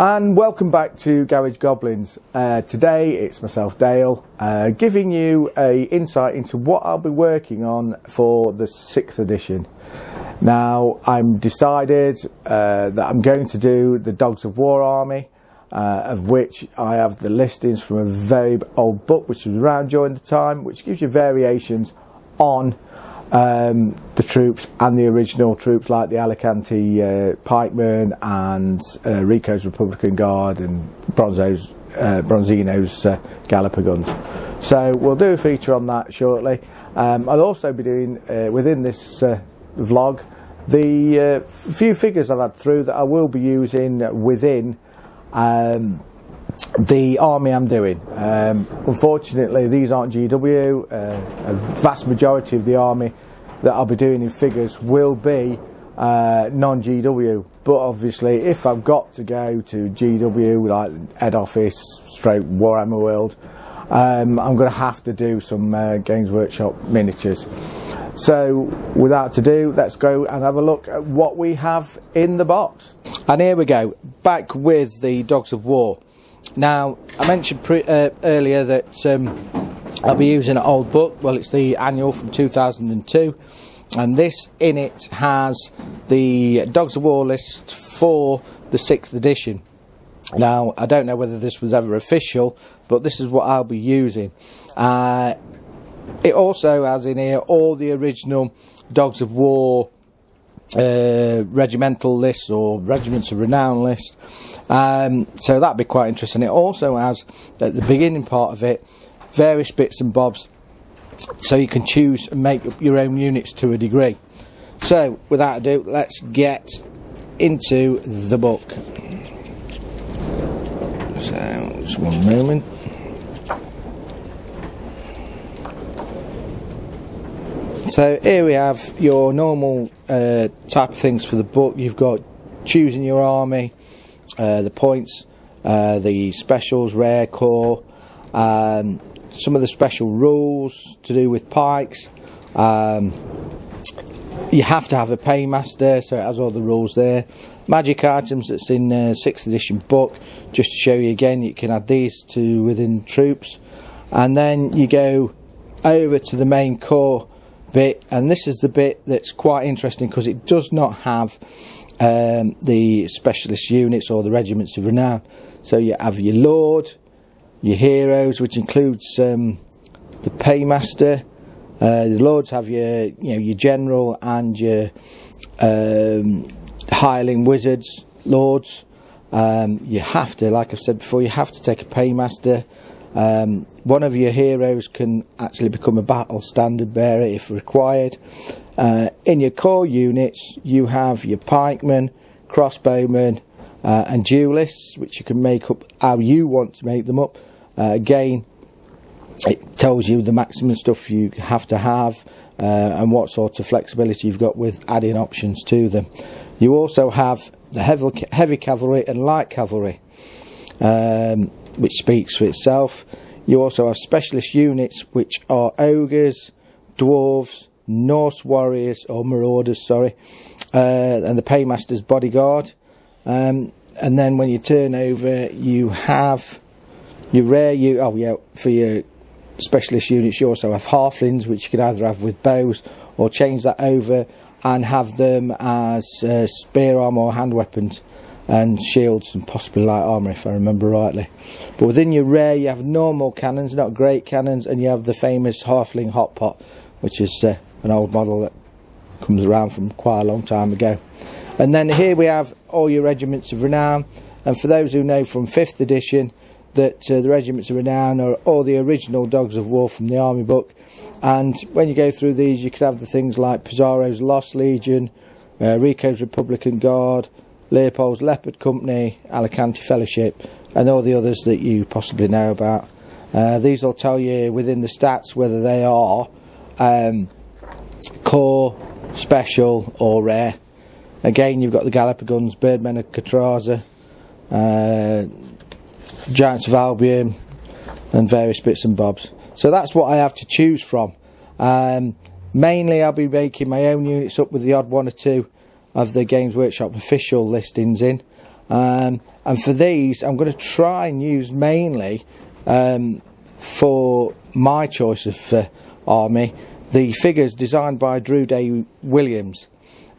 And welcome back to Garage Goblins. Today it's myself, Dale, giving you a insight into what I'll be working on for the 6th edition. Now I'm decided that I'm going to do the Dogs of War army, of which I have the listings from a very old book which was around during the time, which gives you variations on the troops and the original troops, like the Alicante pikemen and Rico's Republican Guard and Bronzino's Galloper guns. So we'll do a feature on that shortly. I'll also be doing within this vlog the few figures I've had through that I will be using within the army I'm doing. Unfortunately these aren't GW. A vast majority of the army that I'll be doing in figures will be non-GW, but obviously if I've got to go to GW like Head Office stroke Warhammer World, I'm going to have to do some Games Workshop miniatures. So without ado, let's go and have a look at what we have in the box. And here we go, back with the Dogs of War. Now I mentioned earlier that I'll be using an old book. Well, it's the annual from 2002, and this in it has the Dogs of War list for the 6th edition. Now I don't know whether this was ever official, but this is what I'll be using. It also has in here all the original Dogs of War regimental lists or regiments of renown list, so that'd be quite interesting. It also has at the beginning part of it various bits and bobs, so you can choose and make up your own units to a degree. So without ado, let's get into the book. So just one moment. So here we have your normal type of things for the book. You've got choosing your army, the points, the specials, rare, core, some of the special rules to do with pikes. You have to have a paymaster, so it has all the rules there. Magic items that's in 6th edition book, just to show you again, you can add these to within troops. And then you go over to the main core bit, and this is the bit that's quite interesting because it does not have the specialist units or the regiments of renown. So you have your lord, your heroes, which includes the paymaster. The lords have your your general and your hireling wizards lords. You have to, like I've said before, you have to take a paymaster. One of your heroes can actually become a battle standard bearer if required. In your core units you have your pikemen, crossbowmen and duelists, which you can make up how you want to make them up. Again, it tells you the maximum stuff you have to have and what sort of flexibility you've got with adding options to them. You also have the heavy cavalry and light cavalry, which speaks for itself. You also have specialist units, which are ogres, dwarves, Norse warriors or marauders, sorry, and the paymaster's bodyguard. And then when you turn over, you have your rare for your specialist units you also have halflings, which you can either have with bows or change that over and have them as spear armour or hand weapons and shields and possibly light armour if I remember rightly. But within your rare you have normal cannons, not great cannons, and you have the famous halfling hot pot, which is an old model that comes around from quite a long time ago. And then here we have all your regiments of renown, and for those who know from 5th edition that the regiments of renown are all the original Dogs of War from the army book. And when you go through these, you could have the things like Pizarro's Lost Legion, Rico's Republican Guard, Leopold's Leopard Company, Alicante Fellowship, and all the others that you possibly know about. These will tell you within the stats whether they are core, special or rare. Again, you've got the Galloper guns, Birdmen of Catraza, Giants of Albion, and various bits and bobs. So that's what I have to choose from. Mainly I'll be making my own units up with the odd one or two of the Games Workshop official listings in. And for these, I'm going to try and use mainly for my choice of army the figures designed by Drew Day Williams.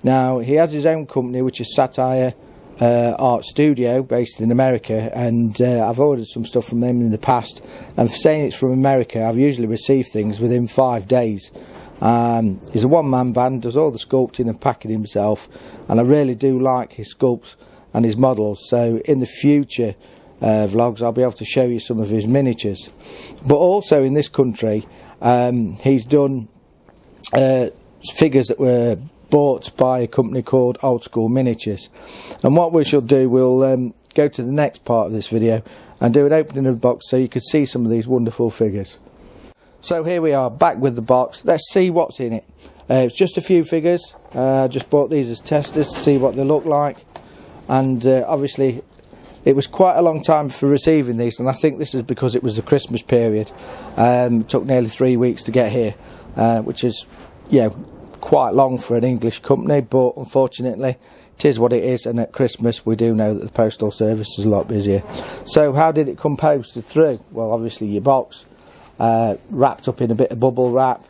Now, he has his own company, which is Satire Art Studio, based in America, and I've ordered some stuff from them in the past, and for saying it's from America, I've usually received things within 5 days. He's a one-man band, does all the sculpting and packing himself, and I really do like his sculpts and his models, so in the future vlogs I'll be able to show you some of his miniatures. But also in this country, he's done figures that were bought by a company called Old School Miniatures, and what we shall do, we'll go to the next part of this video and do an opening of the box so you can see some of these wonderful figures. So here we are, back with the box. Let's see what's in it. It's just a few figures. Just bought these as testers to see what they look like, and obviously it was quite a long time for receiving these, and I think this is because it was the Christmas period. It took nearly 3 weeks to get here, which is, you know, quite long for an English company, but unfortunately it is what it is, and at Christmas we do know that the postal service is a lot busier. So how did it come posted through? Well, obviously your box, wrapped up in a bit of bubble wrap,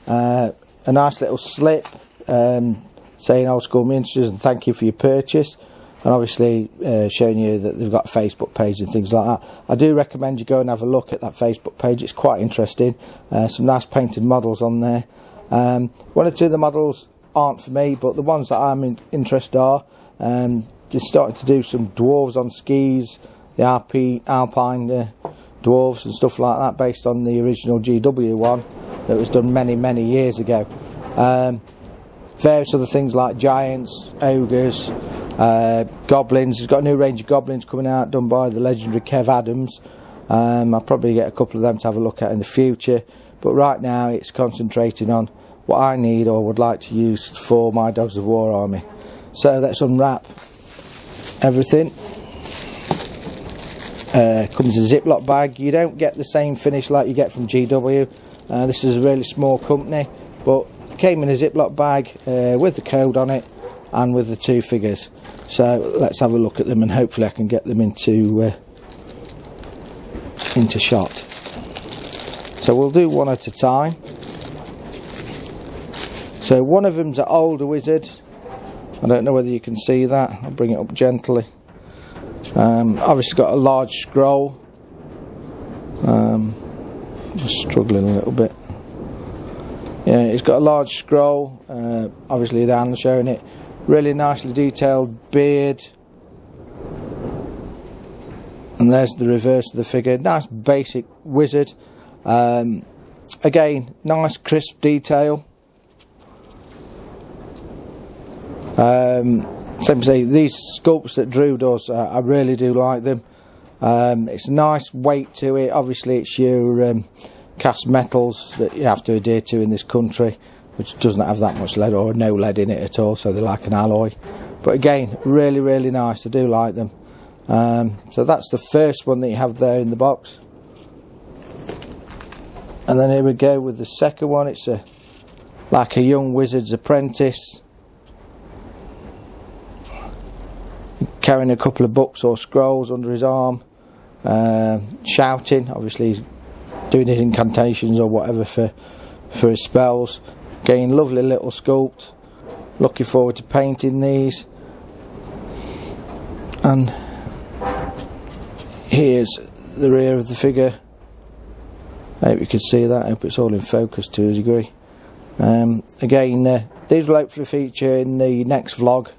a nice little slip saying Old School Miniatures and thank you for your purchase, and obviously showing you that they've got a Facebook page and things like that. I do recommend you go and have a look at that Facebook page, it's quite interesting. Some nice painted models on there. One or two of the models aren't for me, but the ones that I'm interested are, they're starting to do some dwarves on skis, the Alpine dwarves and stuff like that, based on the original GW one that was done many years ago. Various other things like giants, ogres, goblins. He's got a new range of goblins coming out, done by the legendary Kev Adams. I'll probably get a couple of them to have a look at in the future, but right now it's concentrating on what I need or would like to use for my Dogs of War army. So let's unwrap everything. Comes in a Ziploc bag. You don't get the same finish like you get from GW. This is a really small company, but it came in a Ziploc bag with the code on it and with the two figures. So let's have a look at them, and hopefully I can get them into shot. So we'll do one at a time. So one of them's an older wizard. I don't know whether you can see that. I'll bring it up gently. Obviously got a large scroll. I'm struggling a little bit. Yeah, it's got a large scroll. Obviously the hand showing it. Really nicely detailed beard. And there's the reverse of the figure. Nice basic wizard. Again, nice crisp detail. Simply, these sculpts that Drew does, I really do like them. It's a nice weight to it. Obviously it's your cast metals that you have to adhere to in this country, which doesn't have that much lead or no lead in it at all, so they're like an alloy. But again, really nice. I do like them. So that's the first one that you have there in the box. And then here we go with the second one. It's like a young wizard's apprentice, carrying a couple of books or scrolls under his arm, shouting. Obviously he's doing his incantations or whatever for his spells. Again, lovely little sculpt. Looking forward to painting these. And here's the rear of the figure. I hope you can see that. I hope it's all in focus to a degree. Again, these will hopefully feature in the next vlog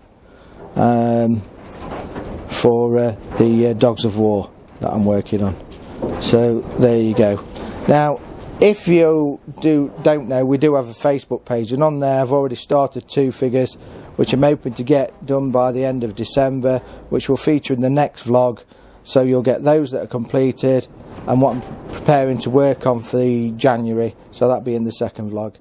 for the Dogs of War that I'm working on. So there you go. Now, if you don't know, we do have a Facebook page, and on there I've already started 2 figures which I'm hoping to get done by the end of December, which will feature in the next vlog. So you'll get those that are completed and what I'm preparing to work on for the January, so that'll be in the second vlog.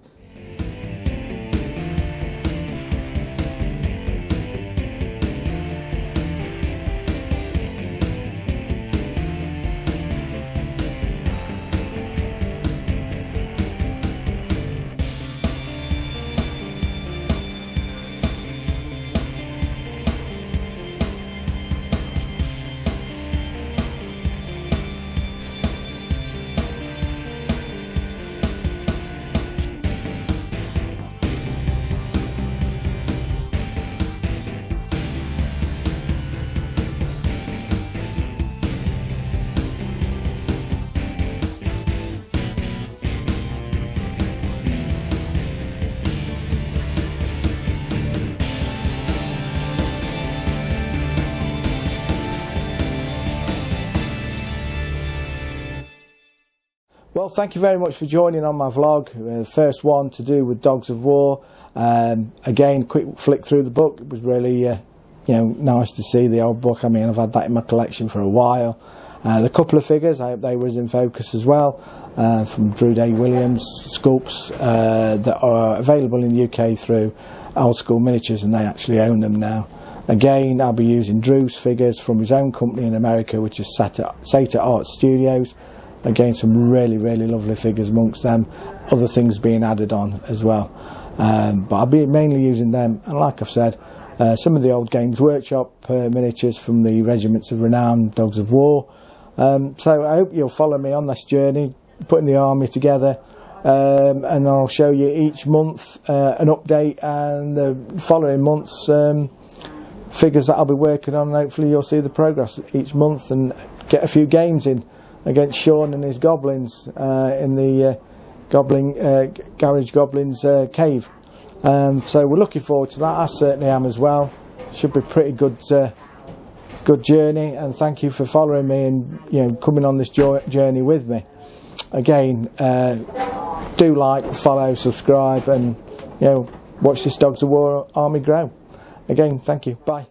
Well, thank you very much for joining on my vlog. First one to do with Dogs of War. Again, quick flick through the book. It was really nice to see the old book. I mean, I've had that in my collection for a while. The couple of figures, I hope they was in focus as well, from Drew Day Williams sculpts that are available in the UK through Old School Miniatures, and they actually own them now. Again, I'll be using Drew's figures from his own company in America, which is Sata Art Studios. Again, some really lovely figures amongst them, other things being added on as well. But I'll be mainly using them, and like I've said, some of the old Games Workshop miniatures from the Regiments of Renown, Dogs of War. So I hope you'll follow me on this journey, putting the army together, and I'll show you each month an update, and the following months figures that I'll be working on, and hopefully you'll see the progress each month and get a few games in against Sean and his goblins in the Garage Goblins cave. So we're looking forward to that. I certainly am as well. Should be pretty good journey, and thank you for following me and coming on this journey with me. Again, do like, follow, subscribe, and watch this Dogs of War army grow. Again, thank you. Bye.